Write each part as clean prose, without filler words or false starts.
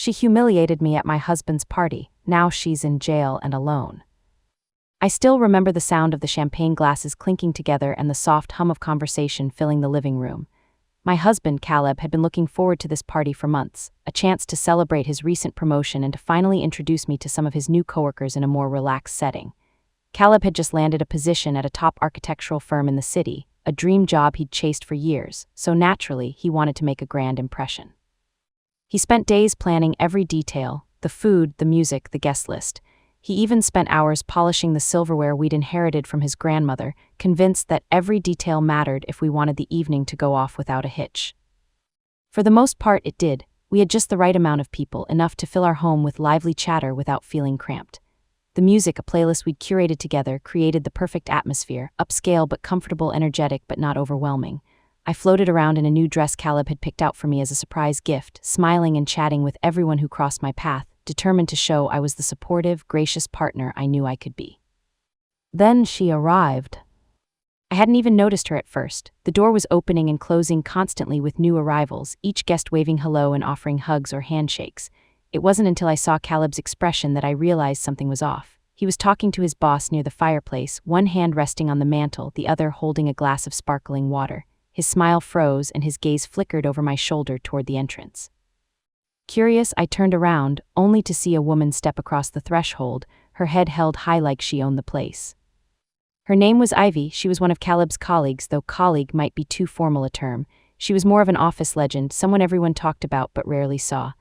She humiliated me at my husband's party. Now she's in jail and alone. I still remember the sound of the champagne glasses clinking together and the soft hum of conversation filling the living room. My husband, Caleb, had been looking forward to this party for months, a chance to celebrate his recent promotion and to finally introduce me to some of his new coworkers in a more relaxed setting. Caleb had just landed a position at a top architectural firm in the city, a dream job he'd chased for years, so naturally he wanted to make a grand impression. He spent days planning every detail, the food, the music, the guest list. He even spent hours polishing the silverware we'd inherited from his grandmother, convinced that every detail mattered if we wanted the evening to go off without a hitch. For the most part it did. We had just the right amount of people, enough to fill our home with lively chatter without feeling cramped. The music, a playlist we'd curated together, created the perfect atmosphere, upscale but comfortable, energetic but not overwhelming. I floated around in a new dress Caleb had picked out for me as a surprise gift, smiling and chatting with everyone who crossed my path, determined to show I was the supportive, gracious partner I knew I could be. Then she arrived. I hadn't even noticed her at first. The door was opening and closing constantly with new arrivals, each guest waving hello and offering hugs or handshakes. It wasn't until I saw Caleb's expression that I realized something was off. He was talking to his boss near the fireplace, one hand resting on the mantel, the other holding a glass of sparkling water. His smile froze and his gaze flickered over my shoulder toward the entrance. Curious, I turned around, only to see a woman step across the threshold, her head held high like she owned the place. Her name was Ivy. She was one of Caleb's colleagues, though colleague might be too formal a term. She was more of an office legend, someone everyone talked about but rarely saw.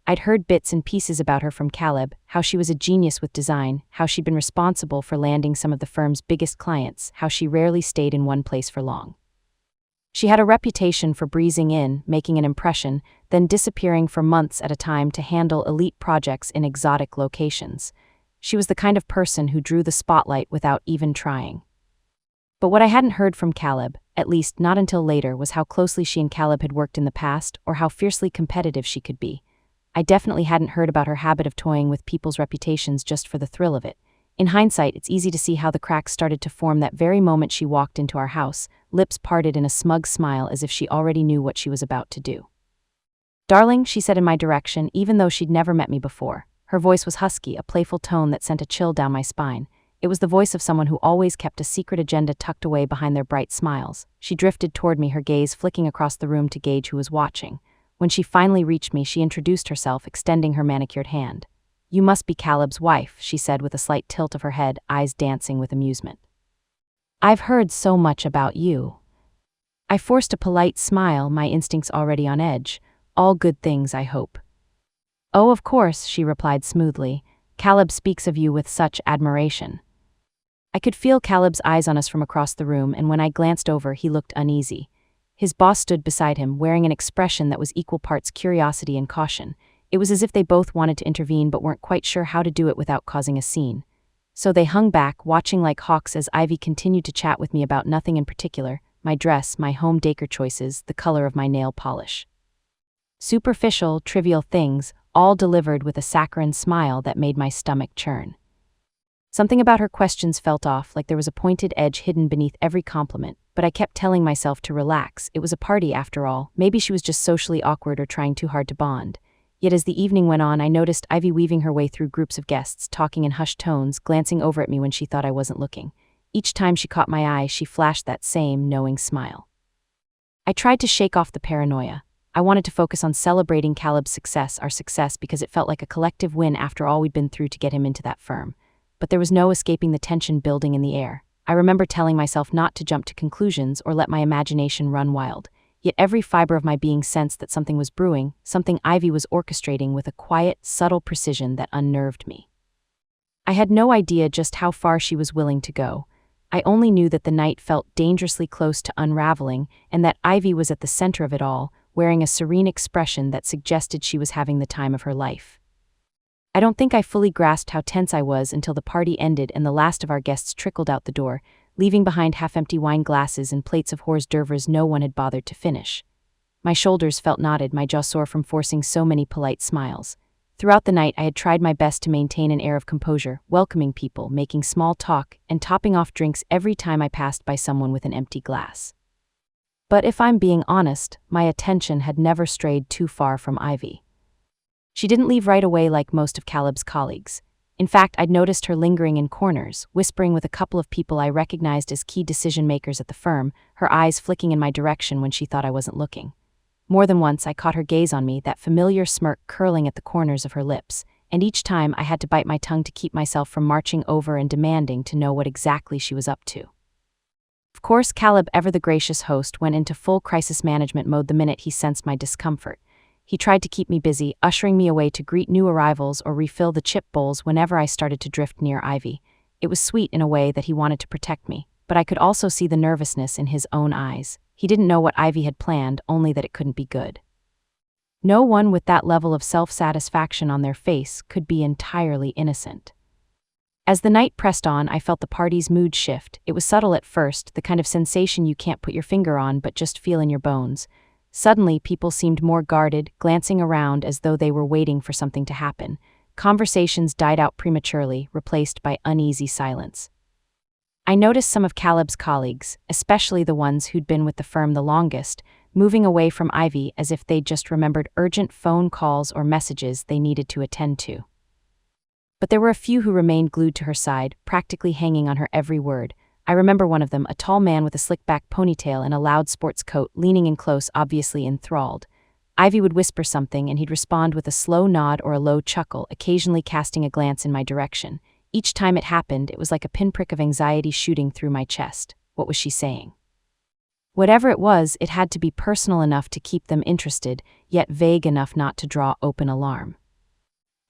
I'd heard bits and pieces about her from Caleb, how she was a genius with design, how she'd been responsible for landing some of the firm's biggest clients, how she rarely stayed in one place for long. She had a reputation for breezing in, making an impression, then disappearing for months at a time to handle elite projects in exotic locations. She was the kind of person who drew the spotlight without even trying. But what I hadn't heard from Caleb, at least not until later, was how closely she and Caleb had worked in the past, or how fiercely competitive she could be. I definitely hadn't heard about her habit of toying with people's reputations just for the thrill of it. In hindsight, it's easy to see how the cracks started to form that very moment she walked into our house, lips parted in a smug smile as if she already knew what she was about to do. "Darling," she said in my direction, even though she'd never met me before. Her voice was husky, a playful tone that sent a chill down my spine. It was the voice of someone who always kept a secret agenda tucked away behind their bright smiles. She drifted toward me, her gaze flicking across the room to gauge who was watching. When she finally reached me, she introduced herself, extending her manicured hand. "You must be Caleb's wife," she said with a slight tilt of her head, eyes dancing with amusement. "I've heard so much about you." I forced a polite smile, my instincts already on edge. "All good things, I hope." "Oh, of course," she replied smoothly. "Caleb speaks of you with such admiration." I could feel Caleb's eyes on us from across the room, and when I glanced over, he looked uneasy. His boss stood beside him, wearing an expression that was equal parts curiosity and caution. It was as if they both wanted to intervene but weren't quite sure how to do it without causing a scene. So they hung back, watching like hawks as Ivy continued to chat with me about nothing in particular: my dress, my home decor choices, the color of my nail polish. Superficial, trivial things, all delivered with a saccharine smile that made my stomach churn. Something about her questions felt off, like there was a pointed edge hidden beneath every compliment, but I kept telling myself to relax. It was a party after all. Maybe she was just socially awkward or trying too hard to bond. Yet as the evening went on, I noticed Ivy weaving her way through groups of guests, talking in hushed tones, glancing over at me when she thought I wasn't looking. Each time she caught my eye, she flashed that same knowing smile. I tried to shake off the paranoia. I wanted to focus on celebrating Caleb's success, our success, because it felt like a collective win after all we'd been through to get him into that firm. But there was no escaping the tension building in the air. I remember telling myself not to jump to conclusions or let my imagination run wild. Yet every fiber of my being sensed that something was brewing, something Ivy was orchestrating with a quiet, subtle precision that unnerved me. I had no idea just how far she was willing to go. I only knew that the night felt dangerously close to unraveling, and that Ivy was at the center of it all, wearing a serene expression that suggested she was having the time of her life. I don't think I fully grasped how tense I was until the party ended and the last of our guests trickled out the door, leaving behind half-empty wine glasses and plates of hors d'oeuvres no one had bothered to finish. My shoulders felt knotted, my jaw sore from forcing so many polite smiles. Throughout the night, I had tried my best to maintain an air of composure, welcoming people, making small talk, and topping off drinks every time I passed by someone with an empty glass. But if I'm being honest, my attention had never strayed too far from Ivy. She didn't leave right away like most of Caleb's colleagues. In fact, I'd noticed her lingering in corners, whispering with a couple of people I recognized as key decision-makers at the firm, her eyes flicking in my direction when she thought I wasn't looking. More than once, I caught her gaze on me, that familiar smirk curling at the corners of her lips, and each time I had to bite my tongue to keep myself from marching over and demanding to know what exactly she was up to. Of course, Caleb, ever the gracious host, went into full crisis management mode the minute he sensed my discomfort. He tried to keep me busy, ushering me away to greet new arrivals or refill the chip bowls whenever I started to drift near Ivy. It was sweet in a way that he wanted to protect me, but I could also see the nervousness in his own eyes. He didn't know what Ivy had planned, only that it couldn't be good. No one with that level of self-satisfaction on their face could be entirely innocent. As the night pressed on, I felt the party's mood shift. It was subtle at first, the kind of sensation you can't put your finger on but just feel in your bones. Suddenly, people seemed more guarded, glancing around as though they were waiting for something to happen. Conversations died out prematurely, replaced by uneasy silence. I noticed some of Caleb's colleagues, especially the ones who'd been with the firm the longest, moving away from Ivy as if they'd just remembered urgent phone calls or messages they needed to attend to. But there were a few who remained glued to her side, practically hanging on her every word. I remember one of them, a tall man with a slick-back ponytail and a loud sports coat, leaning in close, obviously enthralled. Ivy would whisper something, and he'd respond with a slow nod or a low chuckle, occasionally casting a glance in my direction. Each time it happened, it was like a pinprick of anxiety shooting through my chest. What was she saying? Whatever it was, it had to be personal enough to keep them interested, yet vague enough not to draw open alarm.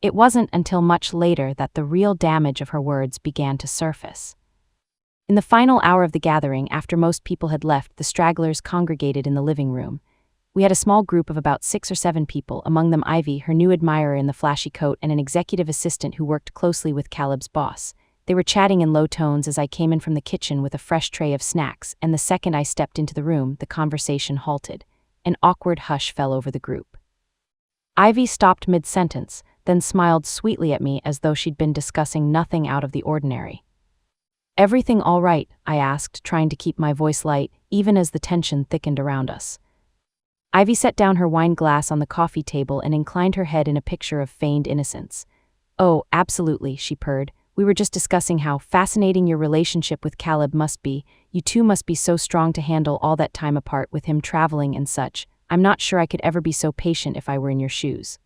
It wasn't until much later that the real damage of her words began to surface. In the final hour of the gathering, after most people had left, the stragglers congregated in the living room. We had a small group of about 6 or 7 people, among them Ivy, her new admirer in the flashy coat, and an executive assistant who worked closely with Caleb's boss. They were chatting in low tones as I came in from the kitchen with a fresh tray of snacks, and the second I stepped into the room, the conversation halted. An awkward hush fell over the group. Ivy stopped mid-sentence, then smiled sweetly at me as though she'd been discussing nothing out of the ordinary. "Everything all right?" I asked, trying to keep my voice light, even as the tension thickened around us. Ivy set down her wine glass on the coffee table and inclined her head in a picture of feigned innocence. "Oh, absolutely," she purred. "We were just discussing how fascinating your relationship with Caleb must be. You two must be so strong to handle all that time apart with him traveling and such. I'm not sure I could ever be so patient if I were in your shoes."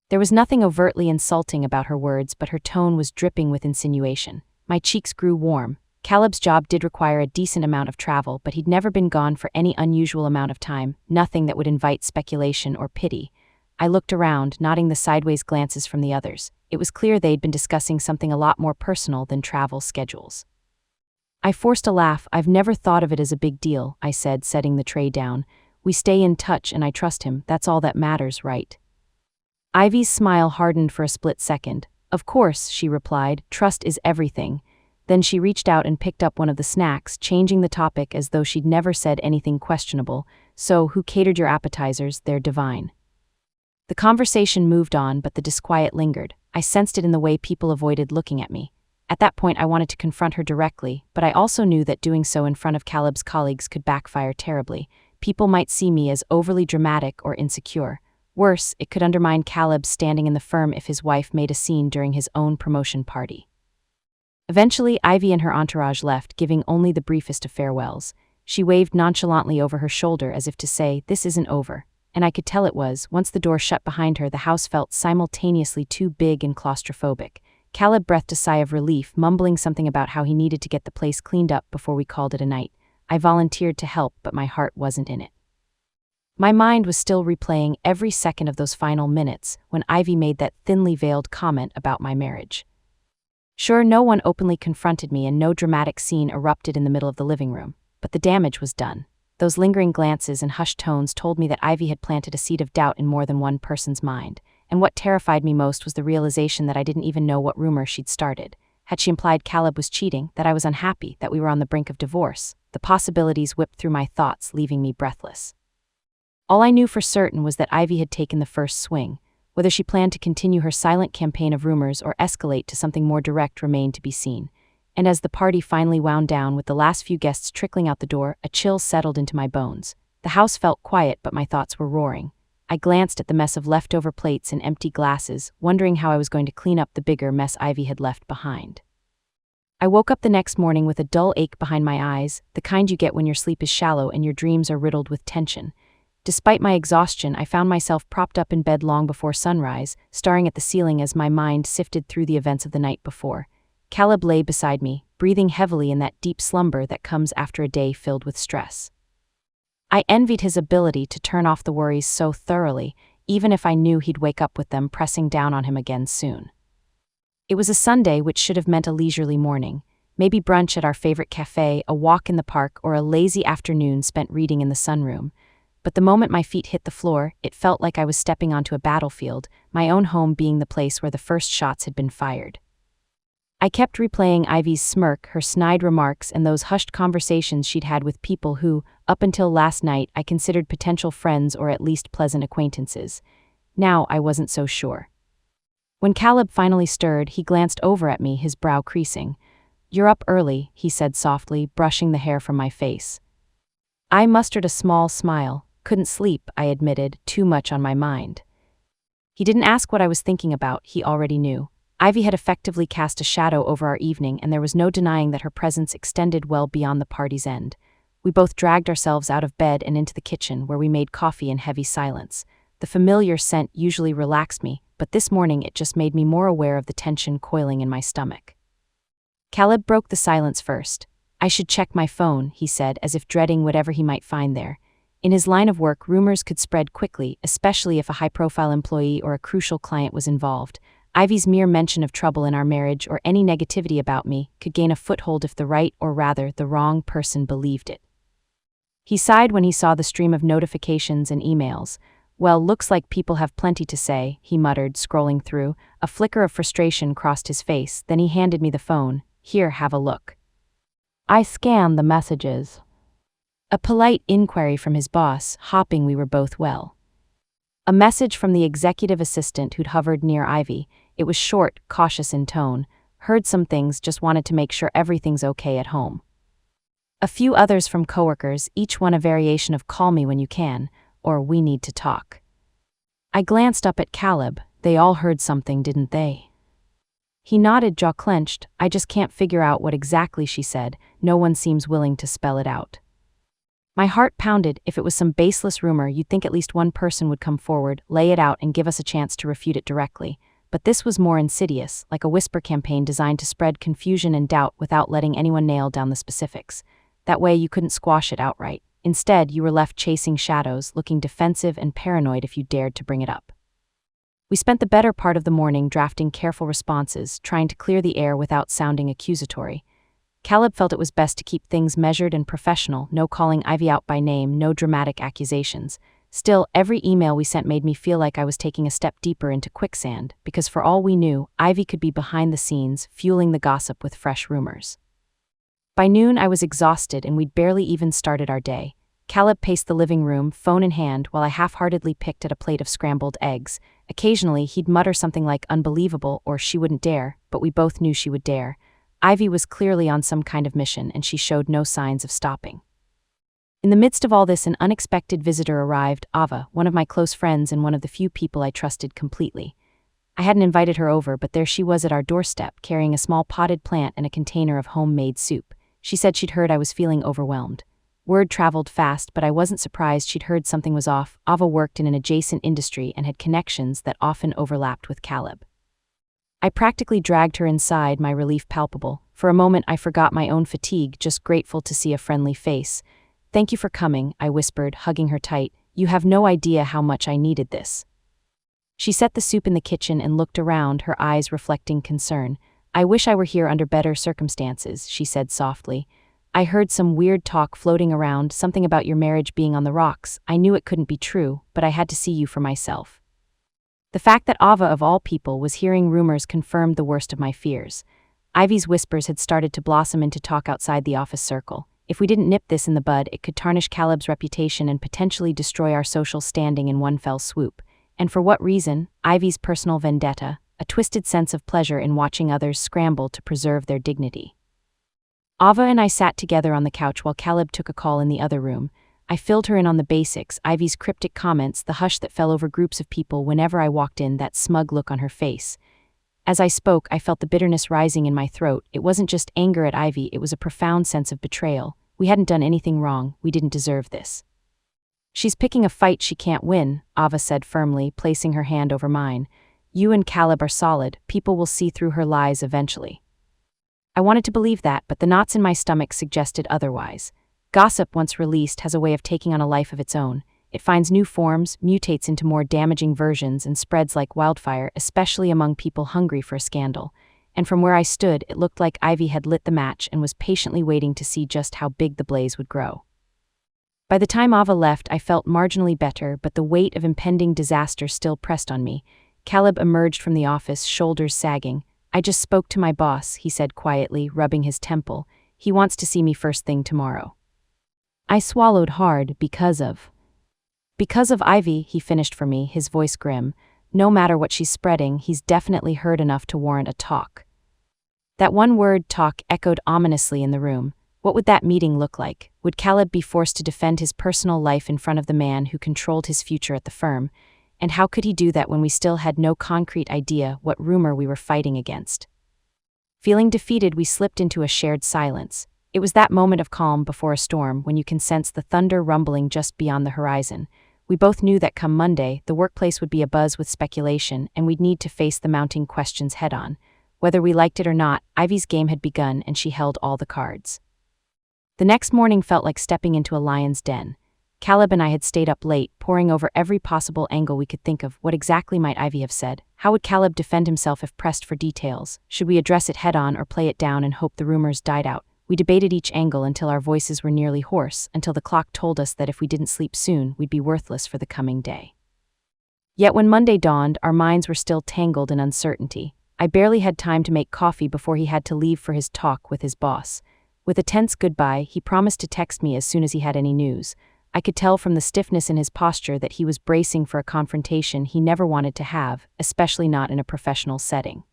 There was nothing overtly insulting about her words, but her tone was dripping with insinuation. My cheeks grew warm. Caleb's job did require a decent amount of travel, but he'd never been gone for any unusual amount of time, nothing that would invite speculation or pity. I looked around, nodding the sideways glances from the others. It was clear they'd been discussing something a lot more personal than travel schedules. I forced a laugh. "I've never thought of it as a big deal," I said, setting the tray down. "We stay in touch and I trust him. That's all that matters, right?" Ivy's smile hardened for a split second. "Of course," she replied, "trust is everything." Then she reached out and picked up one of the snacks, changing the topic as though she'd never said anything questionable. "So, who catered your appetizers? They're divine." The conversation moved on, but the disquiet lingered. I sensed it in the way people avoided looking at me. At that point, I wanted to confront her directly, but I also knew that doing so in front of Caleb's colleagues could backfire terribly. People might see me as overly dramatic or insecure. Worse, it could undermine Caleb's standing in the firm if his wife made a scene during his own promotion party. Eventually, Ivy and her entourage left, giving only the briefest of farewells. She waved nonchalantly over her shoulder as if to say, "This isn't over." And I could tell it was. Once the door shut behind her, the house felt simultaneously too big and claustrophobic. Caleb breathed a sigh of relief, mumbling something about how he needed to get the place cleaned up before we called it a night. I volunteered to help, but my heart wasn't in it. My mind was still replaying every second of those final minutes when Ivy made that thinly veiled comment about my marriage. Sure, no one openly confronted me and no dramatic scene erupted in the middle of the living room, but the damage was done. Those lingering glances and hushed tones told me that Ivy had planted a seed of doubt in more than one person's mind, and what terrified me most was the realization that I didn't even know what rumor she'd started. Had she implied Caleb was cheating, that I was unhappy, that we were on the brink of divorce? The possibilities whipped through my thoughts, leaving me breathless. All I knew for certain was that Ivy had taken the first swing. Whether she planned to continue her silent campaign of rumors or escalate to something more direct remained to be seen. And as the party finally wound down with the last few guests trickling out the door, a chill settled into my bones. The house felt quiet, but my thoughts were roaring. I glanced at the mess of leftover plates and empty glasses, wondering how I was going to clean up the bigger mess Ivy had left behind. I woke up the next morning with a dull ache behind my eyes, the kind you get when your sleep is shallow and your dreams are riddled with tension. Despite my exhaustion, I found myself propped up in bed long before sunrise, staring at the ceiling as my mind sifted through the events of the night before. Caleb lay beside me, breathing heavily in that deep slumber that comes after a day filled with stress. I envied his ability to turn off the worries so thoroughly, even if I knew he'd wake up with them pressing down on him again soon. It was a Sunday, which should have meant a leisurely morning, maybe brunch at our favorite cafe, a walk in the park, or a lazy afternoon spent reading in the sunroom. But the moment my feet hit the floor, it felt like I was stepping onto a battlefield, my own home being the place where the first shots had been fired. I kept replaying Ivy's smirk, her snide remarks, and those hushed conversations she'd had with people who, up until last night, I considered potential friends or at least pleasant acquaintances. Now I wasn't so sure. When Caleb finally stirred, he glanced over at me, his brow creasing. "You're up early," he said softly, brushing the hair from my face. I mustered a small smile. Couldn't sleep, I admitted, too much on my mind. He didn't ask what I was thinking about, he already knew. Ivy had effectively cast a shadow over our evening, and there was no denying that her presence extended well beyond the party's end. We both dragged ourselves out of bed and into the kitchen, where we made coffee in heavy silence. The familiar scent usually relaxed me, but this morning it just made me more aware of the tension coiling in my stomach. Caleb broke the silence first. "I should check my phone," he said, as if dreading whatever he might find there. In his line of work, rumors could spread quickly, especially if a high-profile employee or a crucial client was involved. Ivy's mere mention of trouble in our marriage or any negativity about me could gain a foothold if the right, or rather, the wrong person believed it. He sighed when he saw the stream of notifications and emails. "Well, looks like people have plenty to say," he muttered, scrolling through. A flicker of frustration crossed his face, then he handed me the phone. "Here, have a look." I scanned the messages. A polite inquiry from his boss, hoping we were both well. A message from the executive assistant who'd hovered near Ivy. It was short, cautious in tone. "Heard some things, just wanted to make sure everything's okay at home." A few others from coworkers, each one a variation of "call me when you can," or "we need to talk." I glanced up at Caleb. They all heard something, didn't they? He nodded, jaw clenched. "I just can't figure out what exactly she said. No one seems willing to spell it out." My heart pounded. If it was some baseless rumor, you'd think at least one person would come forward, lay it out, and give us a chance to refute it directly. But this was more insidious, like a whisper campaign designed to spread confusion and doubt without letting anyone nail down the specifics. That way you couldn't squash it outright. Instead, you were left chasing shadows, looking defensive and paranoid if you dared to bring it up. We spent the better part of the morning drafting careful responses, trying to clear the air without sounding accusatory. Caleb felt it was best to keep things measured and professional, no calling Ivy out by name, no dramatic accusations. Still, every email we sent made me feel like I was taking a step deeper into quicksand, because for all we knew, Ivy could be behind the scenes, fueling the gossip with fresh rumors. By noon, I was exhausted and we'd barely even started our day. Caleb paced the living room, phone in hand, while I half-heartedly picked at a plate of scrambled eggs. Occasionally, he'd mutter something like "unbelievable" or "she wouldn't dare," but we both knew she would dare. Ivy was clearly on some kind of mission, and she showed no signs of stopping. In the midst of all this, an unexpected visitor arrived, Ava, one of my close friends and one of the few people I trusted completely. I hadn't invited her over, but there she was at our doorstep, carrying a small potted plant and a container of homemade soup. She said she'd heard I was feeling overwhelmed. Word traveled fast, but I wasn't surprised she'd heard something was off. Ava worked in an adjacent industry and had connections that often overlapped with Caleb. I practically dragged her inside, my relief palpable. For a moment I forgot my own fatigue, just grateful to see a friendly face. "Thank you for coming," I whispered, hugging her tight. "You have no idea how much I needed this." She set the soup in the kitchen and looked around, her eyes reflecting concern. "I wish I were here under better circumstances," she said softly. "I heard some weird talk floating around, something about your marriage being on the rocks. I knew it couldn't be true, but I had to see you for myself." The fact that Ava, of all people, was hearing rumors confirmed the worst of my fears. Ivy's whispers had started to blossom into talk outside the office circle. If we didn't nip this in the bud, it could tarnish Caleb's reputation and potentially destroy our social standing in one fell swoop. And for what reason? Ivy's personal vendetta, a twisted sense of pleasure in watching others scramble to preserve their dignity. Ava and I sat together on the couch while Caleb took a call in the other room. I filled her in on the basics, Ivy's cryptic comments, the hush that fell over groups of people whenever I walked in, that smug look on her face. As I spoke, I felt the bitterness rising in my throat. It wasn't just anger at Ivy, it was a profound sense of betrayal. We hadn't done anything wrong, we didn't deserve this. She's picking a fight she can't win, Ava said firmly, placing her hand over mine. You and Caleb are solid, people will see through her lies eventually. I wanted to believe that, but the knots in my stomach suggested otherwise. Gossip, once released, has a way of taking on a life of its own. It finds new forms, mutates into more damaging versions, and spreads like wildfire, especially among people hungry for a scandal. And from where I stood, it looked like Ivy had lit the match and was patiently waiting to see just how big the blaze would grow. By the time Ava left, I felt marginally better, but the weight of impending disaster still pressed on me. Caleb emerged from the office, shoulders sagging. I just spoke to my boss, he said quietly, rubbing his temple. He wants to see me first thing tomorrow. I swallowed hard because of Ivy, he finished for me, his voice grim. No matter what she's spreading, he's definitely heard enough to warrant a talk. That one word, talk, echoed ominously in the room. What would that meeting look like? Would Caleb be forced to defend his personal life in front of the man who controlled his future at the firm? And how could he do that when we still had no concrete idea what rumor we were fighting against? Feeling defeated, we slipped into a shared silence. It was that moment of calm before a storm, when you can sense the thunder rumbling just beyond the horizon. We both knew that come Monday, the workplace would be abuzz with speculation, and we'd need to face the mounting questions head-on. Whether we liked it or not, Ivy's game had begun, and she held all the cards. The next morning felt like stepping into a lion's den. Caleb and I had stayed up late, poring over every possible angle we could think of. What exactly might Ivy have said? How would Caleb defend himself if pressed for details? Should we address it head-on or play it down and hope the rumors died out? We debated each angle until our voices were nearly hoarse, until the clock told us that if we didn't sleep soon, we'd be worthless for the coming day. Yet when Monday dawned, our minds were still tangled in uncertainty. I barely had time to make coffee before he had to leave for his talk with his boss. With a tense goodbye, he promised to text me as soon as he had any news. I could tell from the stiffness in his posture that he was bracing for a confrontation he never wanted to have, especially not in a professional setting.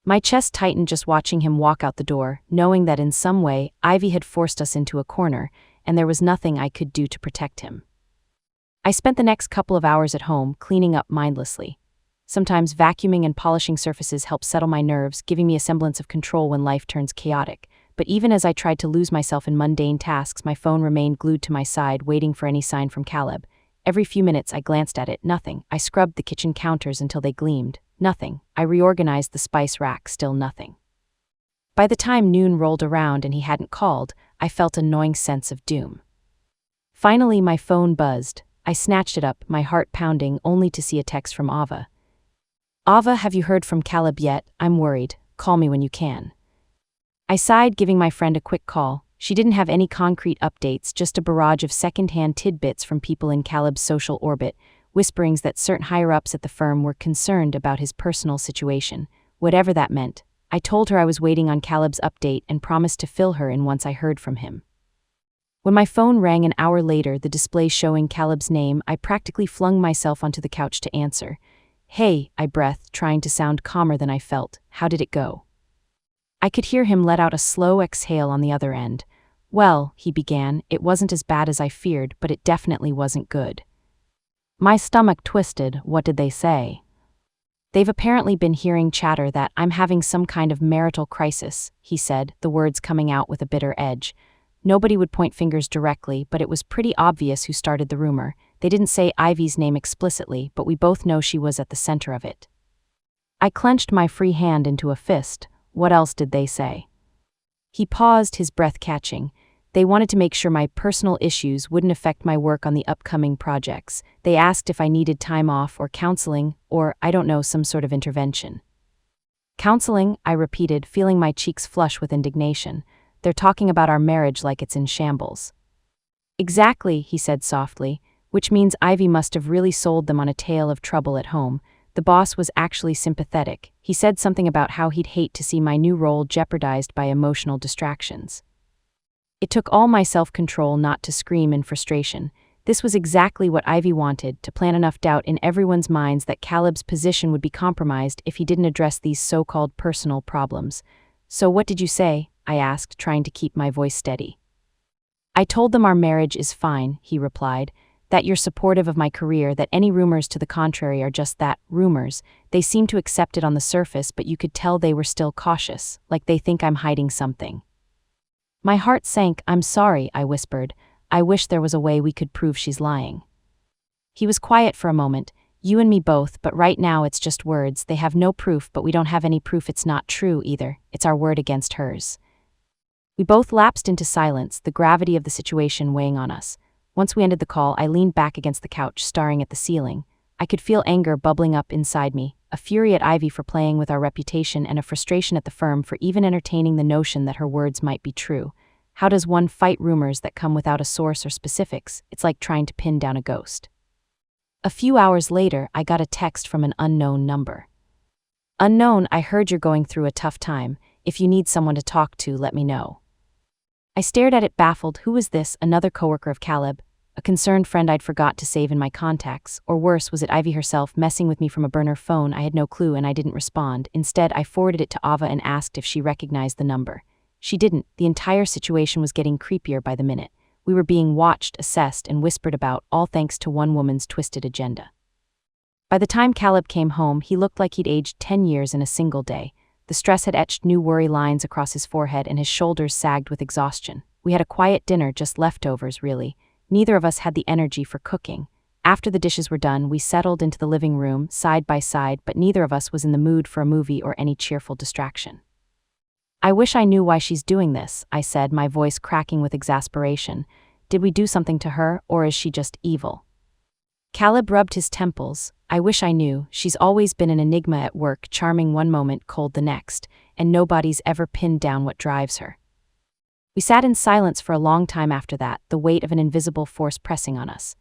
My chest tightened just watching him walk out the door, knowing that in some way, Ivy had forced us into a corner, and there was nothing I could do to protect him. I spent the next couple of hours at home, cleaning up mindlessly. Sometimes vacuuming and polishing surfaces help settle my nerves, giving me a semblance of control when life turns chaotic. But even as I tried to lose myself in mundane tasks, my phone remained glued to my side, waiting for any sign from Caleb. Every few minutes I glanced at it, nothing. I scrubbed the kitchen counters until they gleamed. Nothing. I reorganized the spice rack, still nothing. By the time noon rolled around and he hadn't called, I felt a gnawing sense of doom. Finally, my phone buzzed. I snatched it up, my heart pounding, only to see a text from Ava. Ava, have you heard from Caleb yet? I'm worried. Call me when you can. I sighed, giving my friend a quick call. She didn't have any concrete updates, just a barrage of second-hand tidbits from people in Caleb's social orbit, whisperings that certain higher-ups at the firm were concerned about his personal situation, whatever that meant. I told her I was waiting on Caleb's update and promised to fill her in once I heard from him. When my phone rang an hour later, the display showing Caleb's name, I practically flung myself onto the couch to answer. Hey, I breathed, trying to sound calmer than I felt. How did it go? I could hear him let out a slow exhale on the other end. Well, he began, it wasn't as bad as I feared, but it definitely wasn't good. My stomach twisted. What did they say? They've apparently been hearing chatter that I'm having some kind of marital crisis, he said, the words coming out with a bitter edge. Nobody would point fingers directly, but it was pretty obvious who started the rumor. They didn't say Ivy's name explicitly, but we both know she was at the center of it. I clenched my free hand into a fist. What else did they say? He paused, his breath catching. They wanted to make sure my personal issues wouldn't affect my work on the upcoming projects. They asked if I needed time off or counseling, or, I don't know, some sort of intervention. Counseling, I repeated, feeling my cheeks flush with indignation. They're talking about our marriage like it's in shambles. Exactly, he said softly, which means Ivy must have really sold them on a tale of trouble at home. The boss was actually sympathetic. He said something about how he'd hate to see my new role jeopardized by emotional distractions. It took all my self-control not to scream in frustration. This was exactly what Ivy wanted, to plant enough doubt in everyone's minds that Caleb's position would be compromised if he didn't address these so-called personal problems. So what did you say? I asked, trying to keep my voice steady. I told them our marriage is fine, he replied, that you're supportive of my career, that any rumors to the contrary are just that, rumors. They seem to accept it on the surface, but you could tell they were still cautious, like they think I'm hiding something. My heart sank. I'm sorry, I whispered. I wish there was a way we could prove she's lying. He was quiet for a moment. You and me both, but right now it's just words. They have no proof, but we don't have any proof it's not true either. It's our word against hers. We both lapsed into silence, the gravity of the situation weighing on us. Once we ended the call, I leaned back against the couch, staring at the ceiling. I could feel anger bubbling up inside me, a fury at Ivy for playing with our reputation and a frustration at the firm for even entertaining the notion that her words might be true. How does one fight rumors that come without a source or specifics? It's like trying to pin down a ghost. A few hours later, I got a text from an unknown number. Unknown, I heard you're going through a tough time. If you need someone to talk to, let me know. I stared at it baffled. Who was this? Another coworker of Caleb? A concerned friend I'd forgot to save in my contacts? Or worse, was it Ivy herself messing with me from a burner phone? I had no clue and I didn't respond. Instead, I forwarded it to Ava and asked if she recognized the number. She didn't. The entire situation was getting creepier by the minute. We were being watched, assessed, and whispered about, all thanks to one woman's twisted agenda. By the time Caleb came home, he looked like he'd aged 10 years in a single day. The stress had etched new worry lines across his forehead and his shoulders sagged with exhaustion. We had a quiet dinner, just leftovers, really. Neither of us had the energy for cooking. After the dishes were done, we settled into the living room, side by side, but neither of us was in the mood for a movie or any cheerful distraction. I wish I knew why she's doing this, I said, my voice cracking with exasperation. Did we do something to her, or is she just evil? Caleb rubbed his temples. I wish I knew. She's always been an enigma at work, charming one moment, cold the next, and nobody's ever pinned down what drives her. We sat in silence for a long time after that, the weight of an invisible force pressing on us.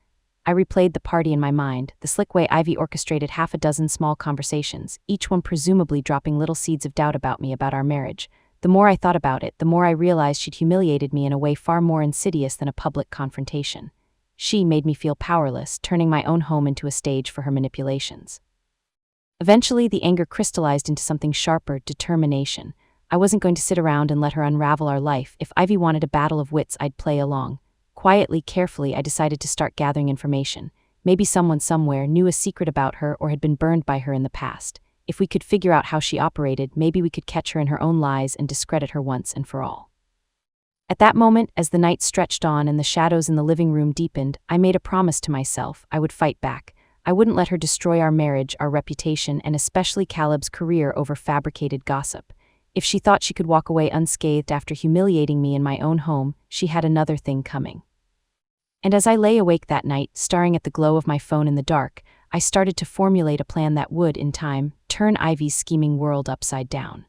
I replayed the party in my mind, the slick way Ivy orchestrated half a dozen small conversations, each one presumably dropping little seeds of doubt about me, about our marriage. The more I thought about it, the more I realized she'd humiliated me in a way far more insidious than a public confrontation. She made me feel powerless, turning my own home into a stage for her manipulations. Eventually, the anger crystallized into something sharper, determination. I wasn't going to sit around and let her unravel our life. If Ivy wanted a battle of wits, I'd play along. Quietly, carefully, I decided to start gathering information. Maybe someone somewhere knew a secret about her or had been burned by her in the past. If we could figure out how she operated, maybe we could catch her in her own lies and discredit her once and for all. At that moment, as the night stretched on and the shadows in the living room deepened, I made a promise to myself. I would fight back. I wouldn't let her destroy our marriage, our reputation, and especially Caleb's career over fabricated gossip. If she thought she could walk away unscathed after humiliating me in my own home, she had another thing coming. And as I lay awake that night, staring at the glow of my phone in the dark, I started to formulate a plan that would, in time, turn Ivy's scheming world upside down.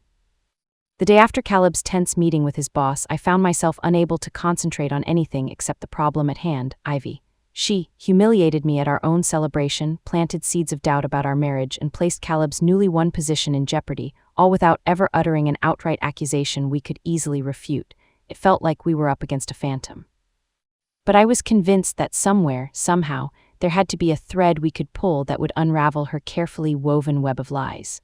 The day after Caleb's tense meeting with his boss, I found myself unable to concentrate on anything except the problem at hand, Ivy. She humiliated me at our own celebration, planted seeds of doubt about our marriage, and placed Caleb's newly won position in jeopardy, all without ever uttering an outright accusation we could easily refute. It felt like we were up against a phantom. But I was convinced that somewhere, somehow, there had to be a thread we could pull that would unravel her carefully woven web of lies.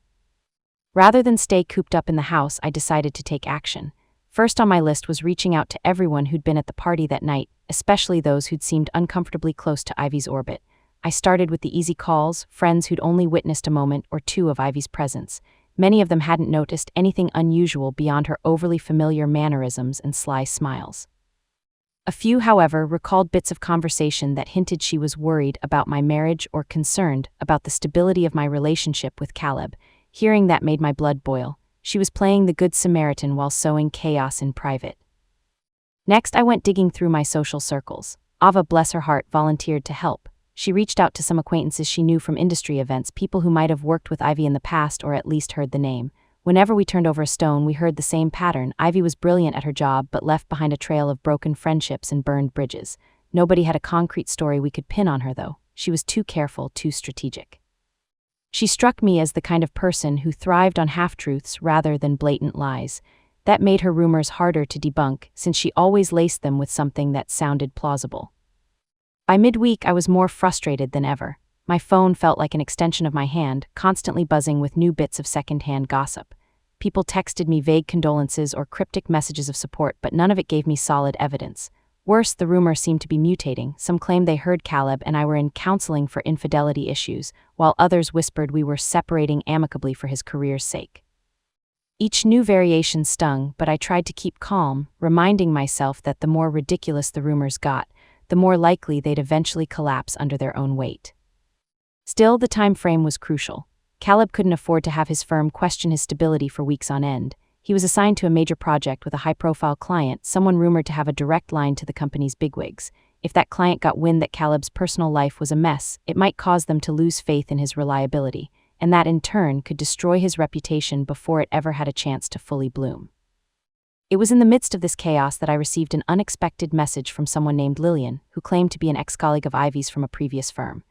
Rather than stay cooped up in the house, I decided to take action. First on my list was reaching out to everyone who'd been at the party that night, especially those who'd seemed uncomfortably close to Ivy's orbit. I started with the easy calls, friends who'd only witnessed a moment or two of Ivy's presence. Many of them hadn't noticed anything unusual beyond her overly familiar mannerisms and sly smiles. A few, however, recalled bits of conversation that hinted she was worried about my marriage or concerned about the stability of my relationship with Caleb. Hearing that made my blood boil. She was playing the Good Samaritan while sowing chaos in private. Next, I went digging through my social circles. Ava, bless her heart, volunteered to help. She reached out to some acquaintances she knew from industry events, people who might have worked with Ivy in the past or at least heard the name. Whenever we turned over a stone, we heard the same pattern. Ivy was brilliant at her job, but left behind a trail of broken friendships and burned bridges. Nobody had a concrete story we could pin on her, though. She was too careful, too strategic. She struck me as the kind of person who thrived on half-truths rather than blatant lies. That made her rumors harder to debunk, since she always laced them with something that sounded plausible. By midweek, I was more frustrated than ever. My phone felt like an extension of my hand, constantly buzzing with new bits of second-hand gossip. People texted me vague condolences or cryptic messages of support, but none of it gave me solid evidence. Worse, the rumor seemed to be mutating. Some claimed they heard Caleb and I were in counseling for infidelity issues, while others whispered we were separating amicably for his career's sake. Each new variation stung, but I tried to keep calm, reminding myself that the more ridiculous the rumors got, the more likely they'd eventually collapse under their own weight. Still, the time frame was crucial. Caleb couldn't afford to have his firm question his stability for weeks on end. He was assigned to a major project with a high-profile client, someone rumored to have a direct line to the company's bigwigs. If that client got wind that Caleb's personal life was a mess, it might cause them to lose faith in his reliability, and that in turn could destroy his reputation before it ever had a chance to fully bloom. It was in the midst of this chaos that I received an unexpected message from someone named Lillian, who claimed to be an ex-colleague of Ivy's from a previous firm.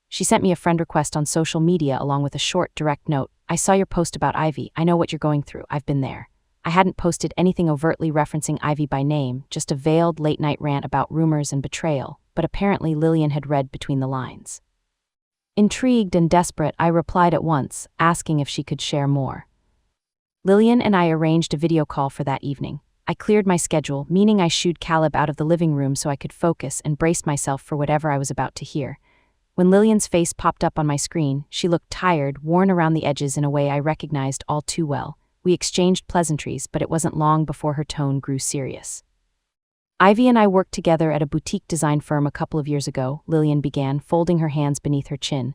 She sent me a friend request on social media along with a short, direct note. "I saw your post about Ivy. I know what you're going through. I've been there." I hadn't posted anything overtly referencing Ivy by name, just a veiled late-night rant about rumors and betrayal, but apparently Lillian had read between the lines. Intrigued and desperate, I replied at once, asking if she could share more. Lillian and I arranged a video call for that evening. I cleared my schedule, meaning I shooed Caleb out of the living room so I could focus and brace myself for whatever I was about to hear. When Lillian's face popped up on my screen, she looked tired, worn around the edges in a way I recognized all too well. We exchanged pleasantries, but it wasn't long before her tone grew serious. "Ivy and I worked together at a boutique design firm a couple of years ago," Lillian began, folding her hands beneath her chin.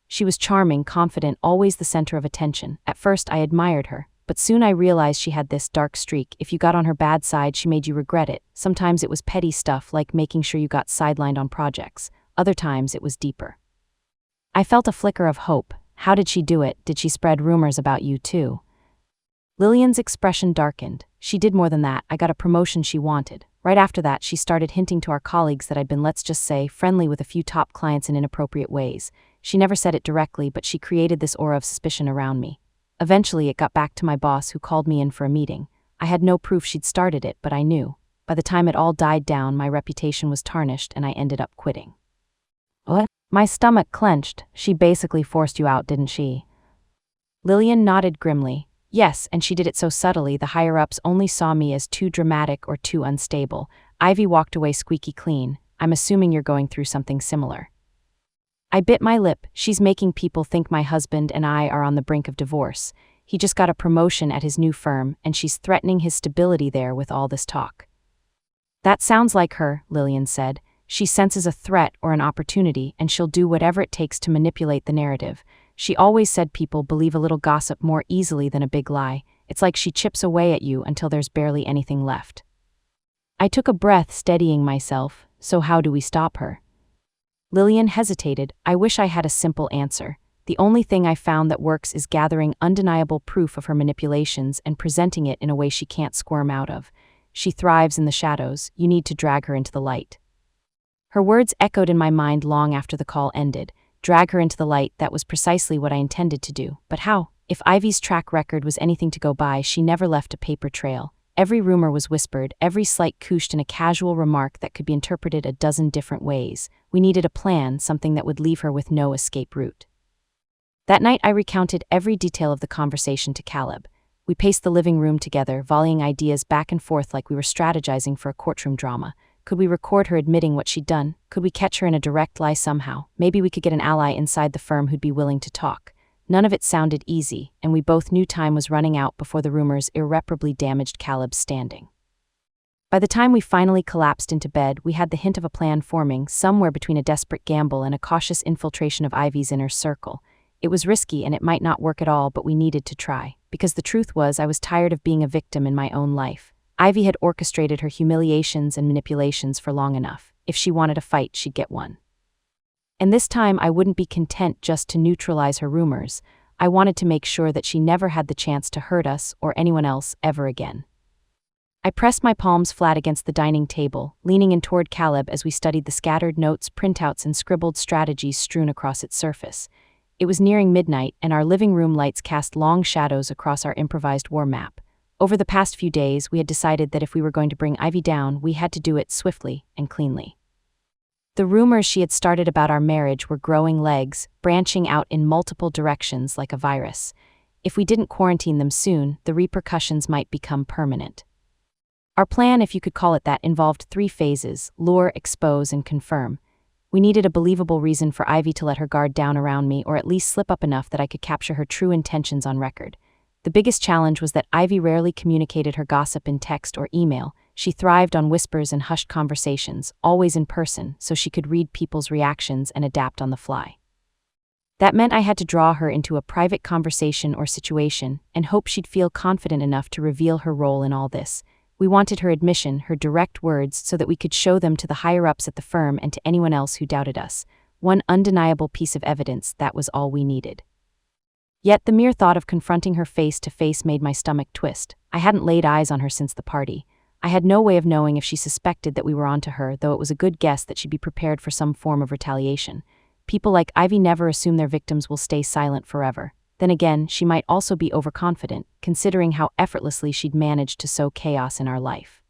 She was charming, confident, always the center of attention. At first, I admired her, but soon I realized she had this dark streak. If you got on her bad side, she made you regret it. Sometimes it was petty stuff like making sure you got sidelined on projects. Other times it was deeper. I felt a flicker of hope. How did she do it? Did she spread rumors about you too? Lillian's expression darkened. She did more than that. I got a promotion she wanted. Right after that, she started hinting to our colleagues that I'd been, let's just say, friendly with a few top clients in inappropriate ways. She never said it directly, but she created this aura of suspicion around me. Eventually, it got back to my boss, who called me in for a meeting. I had no proof she'd started it, but I knew. By the time it all died down, my reputation was tarnished and I ended up quitting. What? My stomach clenched. She basically forced you out, didn't she? Lillian nodded grimly. Yes, and she did it so subtly the higher-ups only saw me as too dramatic or too unstable. Ivy walked away squeaky clean. I'm assuming you're going through something similar. I bit my lip. She's making people think my husband and I are on the brink of divorce. He just got a promotion at his new firm, and she's threatening his stability there with all this talk. That sounds like her, Lillian said. She senses a threat or an opportunity, and she'll do whatever it takes to manipulate the narrative. She always said people believe a little gossip more easily than a big lie. It's like she chips away at you until there's barely anything left. I took a breath, steadying myself. So how do we stop her? Lillian hesitated. I wish I had a simple answer. The only thing I found that works is gathering undeniable proof of her manipulations and presenting it in a way she can't squirm out of. She thrives in the shadows. You need to drag her into the light. Her words echoed in my mind long after the call ended. Drag her into the light, that was precisely what I intended to do. But how? If Ivy's track record was anything to go by, she never left a paper trail. Every rumor was whispered, every slight couched in a casual remark that could be interpreted a dozen different ways. We needed a plan, something that would leave her with no escape route. That night I recounted every detail of the conversation to Caleb. We paced the living room together, volleying ideas back and forth like we were strategizing for a courtroom drama. Could we record her admitting what she'd done? Could we catch her in a direct lie somehow? Maybe we could get an ally inside the firm who'd be willing to talk. None of it sounded easy, and we both knew time was running out before the rumors irreparably damaged Caleb's standing. By the time we finally collapsed into bed, we had the hint of a plan forming, somewhere between a desperate gamble and a cautious infiltration of Ivy's inner circle. It was risky and it might not work at all, but we needed to try. Because the truth was, I was tired of being a victim in my own life. Ivy had orchestrated her humiliations and manipulations for long enough. If she wanted a fight, she'd get one. And this time, I wouldn't be content just to neutralize her rumors. I wanted to make sure that she never had the chance to hurt us or anyone else ever again. I pressed my palms flat against the dining table, leaning in toward Caleb as we studied the scattered notes, printouts, and scribbled strategies strewn across its surface. It was nearing midnight, and our living room lights cast long shadows across our improvised war map. Over the past few days, we had decided that if we were going to bring Ivy down, we had to do it swiftly and cleanly. The rumors she had started about our marriage were growing legs, branching out in multiple directions like a virus. If we didn't quarantine them soon, the repercussions might become permanent. Our plan, if you could call it that, involved 3 phases: lure, expose, and confirm. We needed a believable reason for Ivy to let her guard down around me, or at least slip up enough that I could capture her true intentions on record. The biggest challenge was that Ivy rarely communicated her gossip in text or email. She thrived on whispers and hushed conversations, always in person, so she could read people's reactions and adapt on the fly. That meant I had to draw her into a private conversation or situation and hope she'd feel confident enough to reveal her role in all this. We wanted her admission, her direct words, so that we could show them to the higher-ups at the firm and to anyone else who doubted us. One undeniable piece of evidence, that was all we needed. Yet the mere thought of confronting her face to face made my stomach twist. I hadn't laid eyes on her since the party. I had no way of knowing if she suspected that we were onto her, though it was a good guess that she'd be prepared for some form of retaliation. People like Ivy never assume their victims will stay silent forever. Then again, she might also be overconfident, considering how effortlessly she'd managed to sow chaos in our life.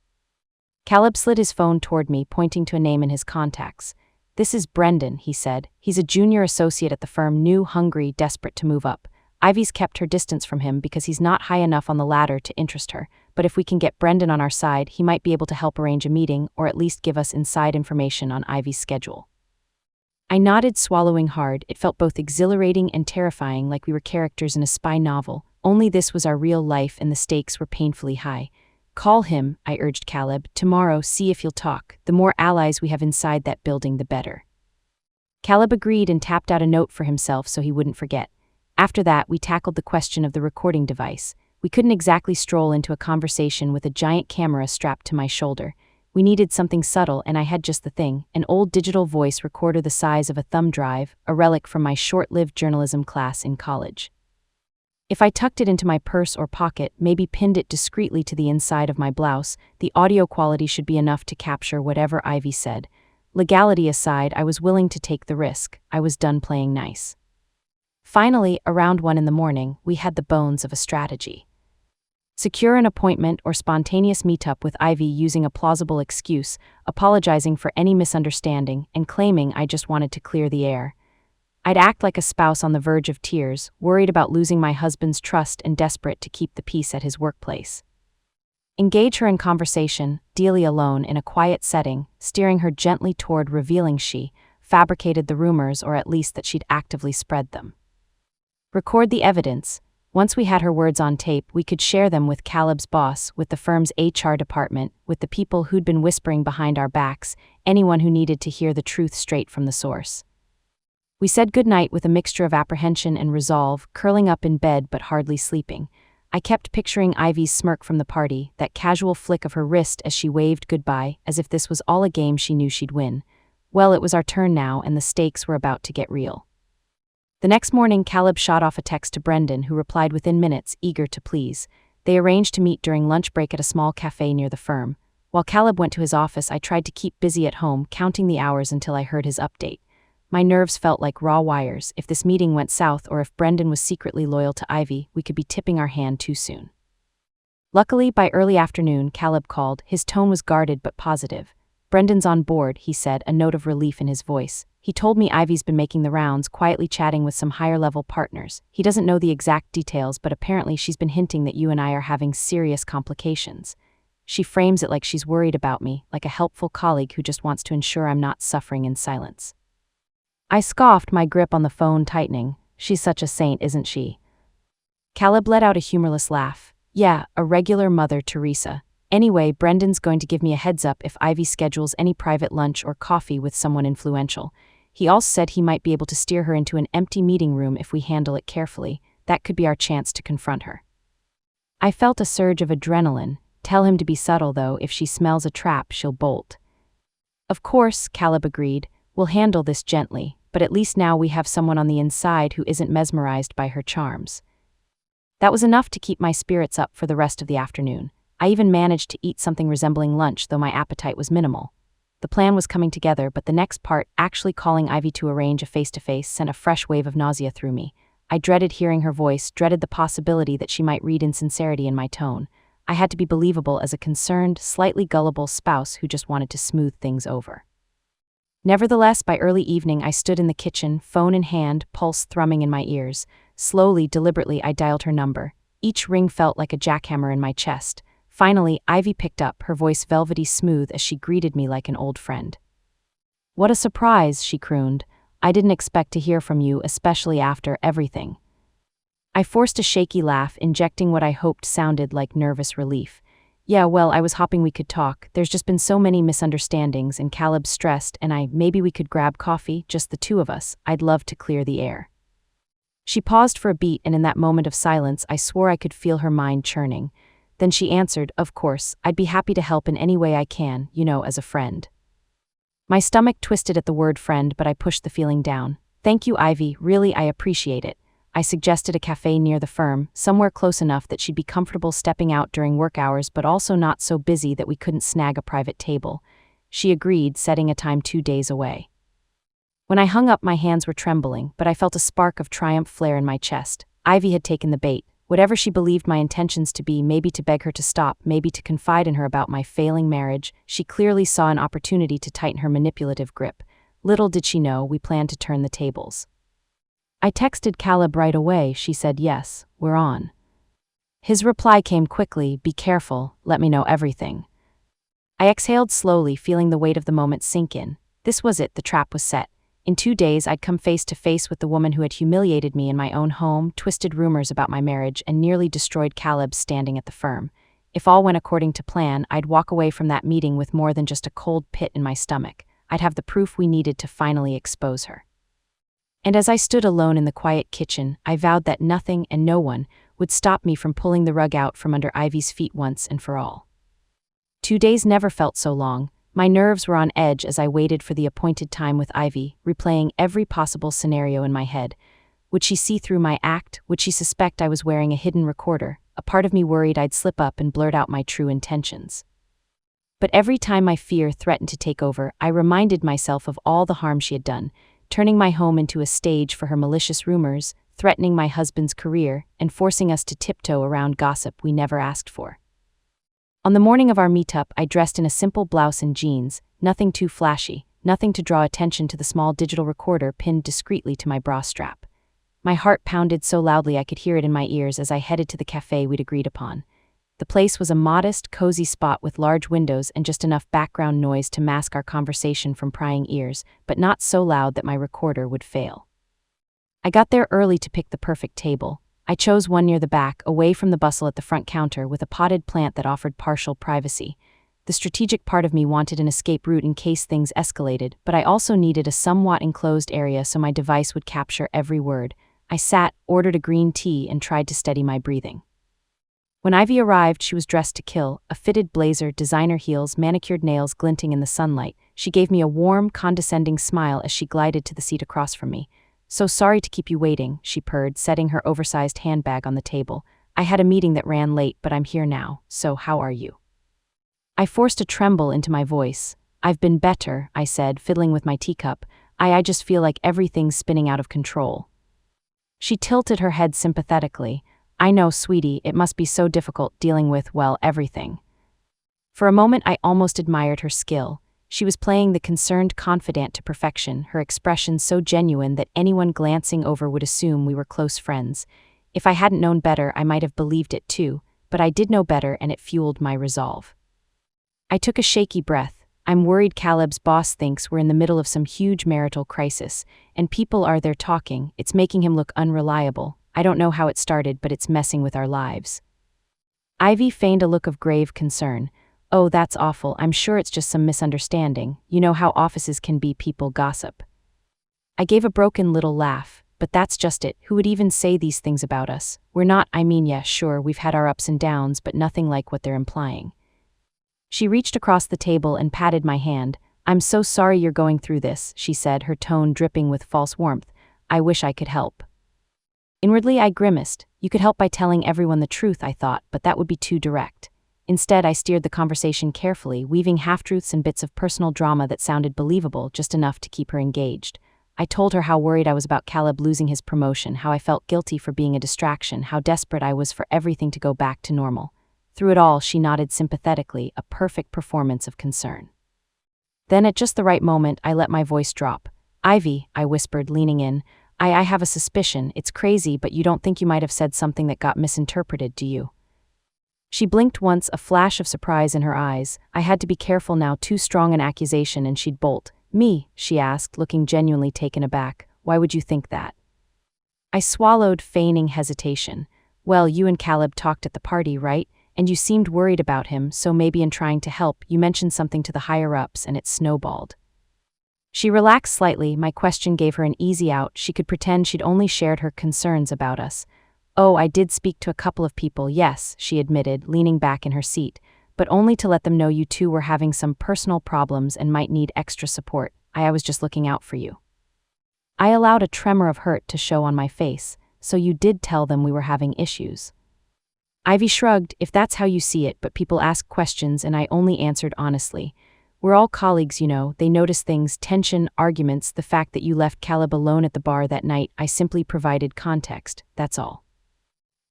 Caleb slid his phone toward me, pointing to a name in his contacts. "This is Brendan," he said. "He's a junior associate at the firm, new, hungry, desperate to move up. Ivy's kept her distance from him because he's not high enough on the ladder to interest her, but if we can get Brendan on our side, he might be able to help arrange a meeting or at least give us inside information on Ivy's schedule." I nodded, swallowing hard. It felt both exhilarating and terrifying, like we were characters in a spy novel, only this was our real life and the stakes were painfully high. "Call him," I urged Caleb. "Tomorrow, see if he'll talk. The more allies we have inside that building, the better." Caleb agreed and tapped out a note for himself so he wouldn't forget. After that, we tackled the question of the recording device. We couldn't exactly stroll into a conversation with a giant camera strapped to my shoulder. We needed something subtle, and I had just the thing: an old digital voice recorder the size of a thumb drive, a relic from my short-lived journalism class in college. If I tucked it into my purse or pocket, maybe pinned it discreetly to the inside of my blouse, the audio quality should be enough to capture whatever Ivy said. Legality aside, I was willing to take the risk. I was done playing nice. Finally, around 1 a.m, we had the bones of a strategy. Secure an appointment or spontaneous meetup with Ivy using a plausible excuse, apologizing for any misunderstanding, and claiming I just wanted to clear the air. I'd act like a spouse on the verge of tears, worried about losing my husband's trust and desperate to keep the peace at his workplace. Engage her in conversation, ideally alone in a quiet setting, steering her gently toward revealing she fabricated the rumors, or at least that she'd actively spread them. Record the evidence. Once we had her words on tape, we could share them with Caleb's boss, with the firm's HR department, with the people who'd been whispering behind our backs, anyone who needed to hear the truth straight from the source. We said goodnight with a mixture of apprehension and resolve, curling up in bed but hardly sleeping. I kept picturing Ivy's smirk from the party, that casual flick of her wrist as she waved goodbye, as if this was all a game she knew she'd win. Well, it was our turn now, and the stakes were about to get real. The next morning, Caleb shot off a text to Brendan, who replied within minutes, eager to please. They arranged to meet during lunch break at a small cafe near the firm. While Caleb went to his office, I tried to keep busy at home, counting the hours until I heard his update. My nerves felt like raw wires. If this meeting went south, or if Brendan was secretly loyal to Ivy, we could be tipping our hand too soon. Luckily, by early afternoon, Caleb called. His tone was guarded but positive. "Brendan's on board," he said, a note of relief in his voice. "He told me Ivy's been making the rounds, quietly chatting with some higher-level partners. He doesn't know the exact details, but apparently she's been hinting that you and I are having serious complications. She frames it like she's worried about me, like a helpful colleague who just wants to ensure I'm not suffering in silence." I scoffed, my grip on the phone tightening. "She's such a saint, isn't she?" Caleb let out a humorless laugh. "Yeah, a regular Mother Teresa. Anyway, Brendan's going to give me a heads up if Ivy schedules any private lunch or coffee with someone influential. He also said he might be able to steer her into an empty meeting room if we handle it carefully. That could be our chance to confront her." I felt a surge of adrenaline. Tell him to be subtle, though. If she smells a trap, she'll bolt. "Of course," Caleb agreed. "We'll handle this gently, but at least now we have someone on the inside who isn't mesmerized by her charms." That was enough to keep my spirits up for the rest of the afternoon. I even managed to eat something resembling lunch, though my appetite was minimal. The plan was coming together, but the next part, actually calling Ivy to arrange a face-to-face, sent a fresh wave of nausea through me. I dreaded hearing her voice, dreaded the possibility that she might read insincerity in my tone. I had to be believable as a concerned, slightly gullible spouse who just wanted to smooth things over. Nevertheless, by early evening, I stood in the kitchen, phone in hand, pulse thrumming in my ears. Slowly, deliberately, I dialed her number. Each ring felt like a jackhammer in my chest. Finally, Ivy picked up, her voice velvety smooth as she greeted me like an old friend. "What a surprise," she crooned. "I didn't expect to hear from you, especially after everything." I forced a shaky laugh, injecting what I hoped sounded like nervous relief. "Yeah, well, I was hoping we could talk. There's just been so many misunderstandings, and Caleb's stressed, and maybe we could grab coffee, just the two of us. I'd love to clear the air." She paused for a beat, and in that moment of silence, I swore I could feel her mind churning. Then she answered, "Of course, I'd be happy to help in any way I can, as a friend." My stomach twisted at the word friend, but I pushed the feeling down. "Thank you, Ivy, really, I appreciate it." I suggested a cafe near the firm, somewhere close enough that she'd be comfortable stepping out during work hours but also not so busy that we couldn't snag a private table. She agreed, setting a time 2 days away. When I hung up, my hands were trembling, but I felt a spark of triumph flare in my chest. Ivy had taken the bait. Whatever she believed my intentions to be, maybe to beg her to stop, maybe to confide in her about my failing marriage, she clearly saw an opportunity to tighten her manipulative grip. Little did she know we planned to turn the tables. "I texted Caleb right away," she said. "Yes, we're on." His reply came quickly, "Be careful, let me know everything." I exhaled slowly, feeling the weight of the moment sink in. This was it, the trap was set. In 2 days, I'd come face to face with the woman who had humiliated me in my own home, twisted rumors about my marriage, and nearly destroyed Caleb's standing at the firm. If all went according to plan, I'd walk away from that meeting with more than just a cold pit in my stomach. I'd have the proof we needed to finally expose her. And as I stood alone in the quiet kitchen, I vowed that nothing and no one would stop me from pulling the rug out from under Ivy's feet once and for all. 2 days never felt so long. My nerves were on edge as I waited for the appointed time with Ivy, replaying every possible scenario in my head. Would she see through my act? Would she suspect I was wearing a hidden recorder? A part of me worried I'd slip up and blurt out my true intentions. But every time my fear threatened to take over, I reminded myself of all the harm she had done, turning my home into a stage for her malicious rumors, threatening my husband's career, and forcing us to tiptoe around gossip we never asked for. On the morning of our meetup, I dressed in a simple blouse and jeans, nothing too flashy, nothing to draw attention to the small digital recorder pinned discreetly to my bra strap. My heart pounded so loudly I could hear it in my ears as I headed to the cafe we'd agreed upon. The place was a modest, cozy spot with large windows and just enough background noise to mask our conversation from prying ears, but not so loud that my recorder would fail. I got there early to pick the perfect table. I chose one near the back, away from the bustle at the front counter, with a potted plant that offered partial privacy. The strategic part of me wanted an escape route in case things escalated, but I also needed a somewhat enclosed area so my device would capture every word. I sat, ordered a green tea, and tried to steady my breathing. When Ivy arrived, she was dressed to kill, a fitted blazer, designer heels, manicured nails glinting in the sunlight. She gave me a warm, condescending smile as she glided to the seat across from me. "So sorry to keep you waiting," she purred, setting her oversized handbag on the table. "I had a meeting that ran late, but I'm here now, so how are you?" I forced a tremble into my voice. "I've been better," I said, fiddling with my teacup. I just feel like everything's spinning out of control." She tilted her head sympathetically. "I know, sweetie, it must be so difficult dealing with, well, everything." For a moment I almost admired her skill. She was playing the concerned confidant to perfection, her expression so genuine that anyone glancing over would assume we were close friends. If I hadn't known better, I might have believed it too, but I did know better, and it fueled my resolve. I took a shaky breath. "I'm worried Caleb's boss thinks we're in the middle of some huge marital crisis, and people are there talking. It's making him look unreliable. I don't know how it started, but it's messing with our lives." Ivy feigned a look of grave concern. "Oh, that's awful. I'm sure it's just some misunderstanding. You know how offices can be, people gossip." I gave a broken little laugh. "But that's just it. Who would even say these things about us? We're not, yeah, sure, we've had our ups and downs, but nothing like what they're implying." She reached across the table and patted my hand. "I'm so sorry you're going through this," she said, her tone dripping with false warmth. "I wish I could help." Inwardly, I grimaced. You could help by telling everyone the truth, I thought, but that would be too direct. Instead, I steered the conversation carefully, weaving half-truths and bits of personal drama that sounded believable, just enough to keep her engaged. I told her how worried I was about Caleb losing his promotion, how I felt guilty for being a distraction, how desperate I was for everything to go back to normal. Through it all, she nodded sympathetically, a perfect performance of concern. Then, at just the right moment, I let my voice drop. "Ivy," I whispered, leaning in, I have a suspicion. It's crazy, but you don't think you might have said something that got misinterpreted, do you?" She blinked once, a flash of surprise in her eyes. I had to be careful now, too strong an accusation and she'd bolt. Me, she asked, looking genuinely taken aback. Why would you think that? I swallowed, feigning hesitation. Well, you and Caleb talked at the party, right? And you seemed worried about him, so maybe in trying to help, you mentioned something to the higher-ups and it snowballed. She relaxed slightly. My question gave her an easy out. She could pretend she'd only shared her concerns about us. Oh, I did speak to a couple of people, yes, she admitted, leaning back in her seat, but only to let them know you two were having some personal problems and might need extra support. I was just looking out for you. I allowed a tremor of hurt to show on my face. So you did tell them we were having issues. Ivy shrugged. If that's how you see it, but people ask questions and I only answered honestly. We're all colleagues, you know. They notice things, tension, arguments, the fact that you left Caleb alone at the bar that night. I simply provided context, that's all.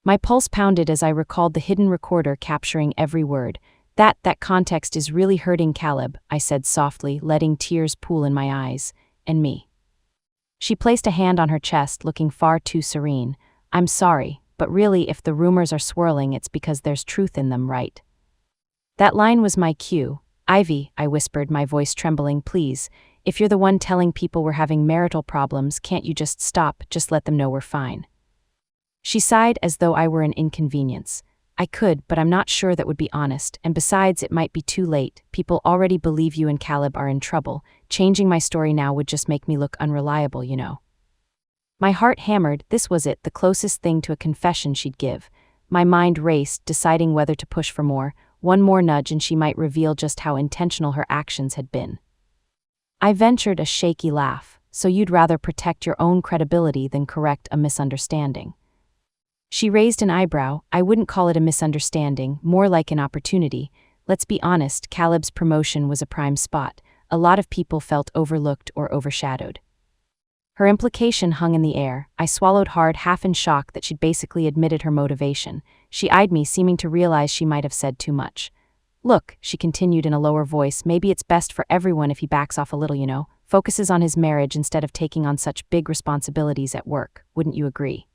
My pulse pounded as I recalled the hidden recorder capturing every word. That context is really hurting Caleb, I said softly, letting tears pool in my eyes. And me. She placed a hand on her chest, looking far too serene. I'm sorry, but really if the rumors are swirling, it's because there's truth in them, right? That line was my cue. Ivy, I whispered, my voice trembling, please, if you're the one telling people we're having marital problems, can't you just stop, just let them know we're fine? She sighed as though I were an inconvenience. I could, but I'm not sure that would be honest, and besides, it might be too late. People already believe you and Caleb are in trouble. Changing my story now would just make me look unreliable, you know. My heart hammered. This was it, the closest thing to a confession she'd give. My mind raced, deciding whether to push for more. One more nudge and she might reveal just how intentional her actions had been. I ventured a shaky laugh. So you'd rather protect your own credibility than correct a misunderstanding. She raised an eyebrow. I wouldn't call it a misunderstanding, more like an opportunity. Let's be honest, Caleb's promotion was a prime spot. A lot of people felt overlooked or overshadowed. Her implication hung in the air. I swallowed hard, half in shock that she'd basically admitted her motivation. She eyed me, seeming to realize she might have said too much. Look, she continued in a lower voice, maybe it's best for everyone if he backs off a little, you know, focuses on his marriage instead of taking on such big responsibilities at work. Wouldn't you agree?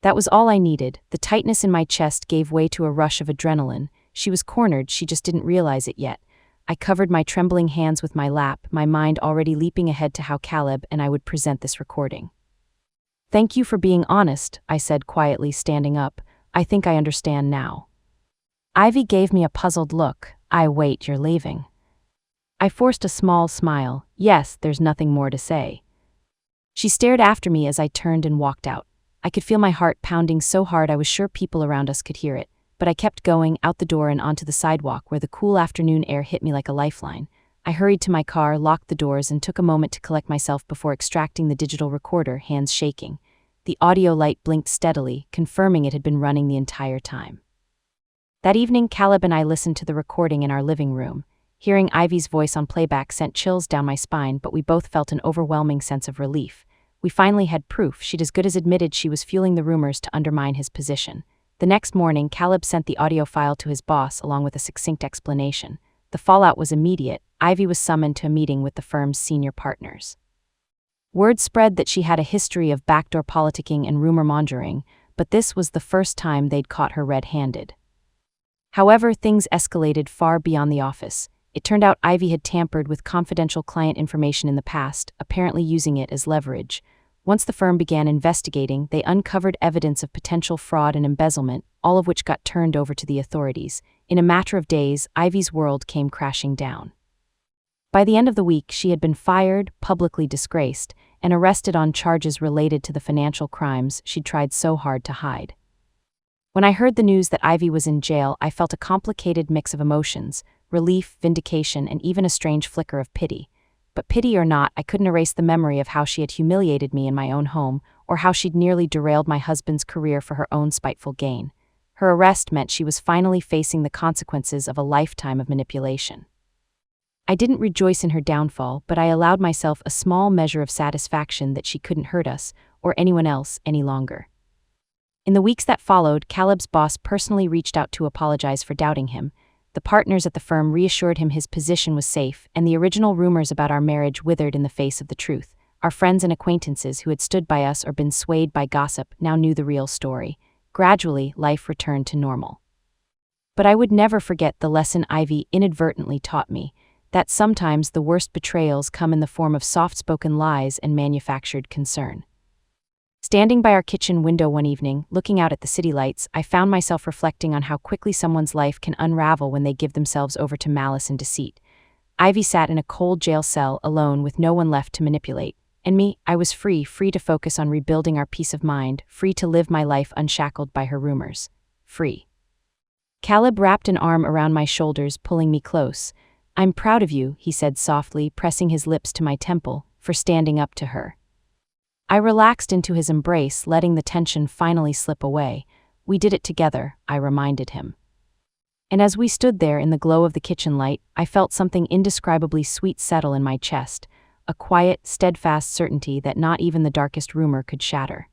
That was all I needed. The tightness in my chest gave way to a rush of adrenaline. She was cornered, she just didn't realize it yet. I covered my trembling hands with my lap, my mind already leaping ahead to how Caleb and I would present this recording. Thank you for being honest, I said quietly, standing up. I think I understand now. Ivy gave me a puzzled look. Wait, you're leaving. I forced a small smile. Yes, there's nothing more to say. She stared after me as I turned and walked out. I could feel my heart pounding so hard I was sure people around us could hear it, but I kept going, out the door and onto the sidewalk where the cool afternoon air hit me like a lifeline. I hurried to my car, locked the doors, and took a moment to collect myself before extracting the digital recorder, hands shaking. The audio light blinked steadily, confirming it had been running the entire time. That evening, Caleb and I listened to the recording in our living room. Hearing Ivy's voice on playback sent chills down my spine, but we both felt an overwhelming sense of relief. We finally had proof. She'd as good as admitted she was fueling the rumors to undermine his position. The next morning, Caleb sent the audio file to his boss along with a succinct explanation. The fallout was immediate. Ivy was summoned to a meeting with the firm's senior partners. Word spread that she had a history of backdoor politicking and rumor-mongering, but this was the first time they'd caught her red-handed. However, things escalated far beyond the office. It turned out Ivy had tampered with confidential client information in the past, apparently using it as leverage. Once the firm began investigating, they uncovered evidence of potential fraud and embezzlement, all of which got turned over to the authorities. In a matter of days, Ivy's world came crashing down. By the end of the week, she had been fired, publicly disgraced, and arrested on charges related to the financial crimes she'd tried so hard to hide. When I heard the news that Ivy was in jail, I felt a complicated mix of emotions: relief, vindication, and even a strange flicker of pity. But pity or not, I couldn't erase the memory of how she had humiliated me in my own home, or how she'd nearly derailed my husband's career for her own spiteful gain. Her arrest meant she was finally facing the consequences of a lifetime of manipulation. I didn't rejoice in her downfall, but I allowed myself a small measure of satisfaction that she couldn't hurt us, or anyone else, any longer. In the weeks that followed, Caleb's boss personally reached out to apologize for doubting him. The partners at the firm reassured him his position was safe, and the original rumors about our marriage withered in the face of the truth. Our friends and acquaintances who had stood by us or been swayed by gossip now knew the real story. Gradually, life returned to normal. But I would never forget the lesson Ivy inadvertently taught me, that sometimes the worst betrayals come in the form of soft-spoken lies and manufactured concern. Standing by our kitchen window one evening, looking out at the city lights, I found myself reflecting on how quickly someone's life can unravel when they give themselves over to malice and deceit. Ivy sat in a cold jail cell alone with no one left to manipulate. And me, I was free to focus on rebuilding our peace of mind, free to live my life unshackled by her rumors. Free. Caleb wrapped an arm around my shoulders, pulling me close. "I'm proud of you," he said softly, pressing his lips to my temple, "for standing up to her." I relaxed into his embrace, letting the tension finally slip away. "We did it together," I reminded him. And as we stood there in the glow of the kitchen light, I felt something indescribably sweet settle in my chest, a quiet, steadfast certainty that not even the darkest rumor could shatter.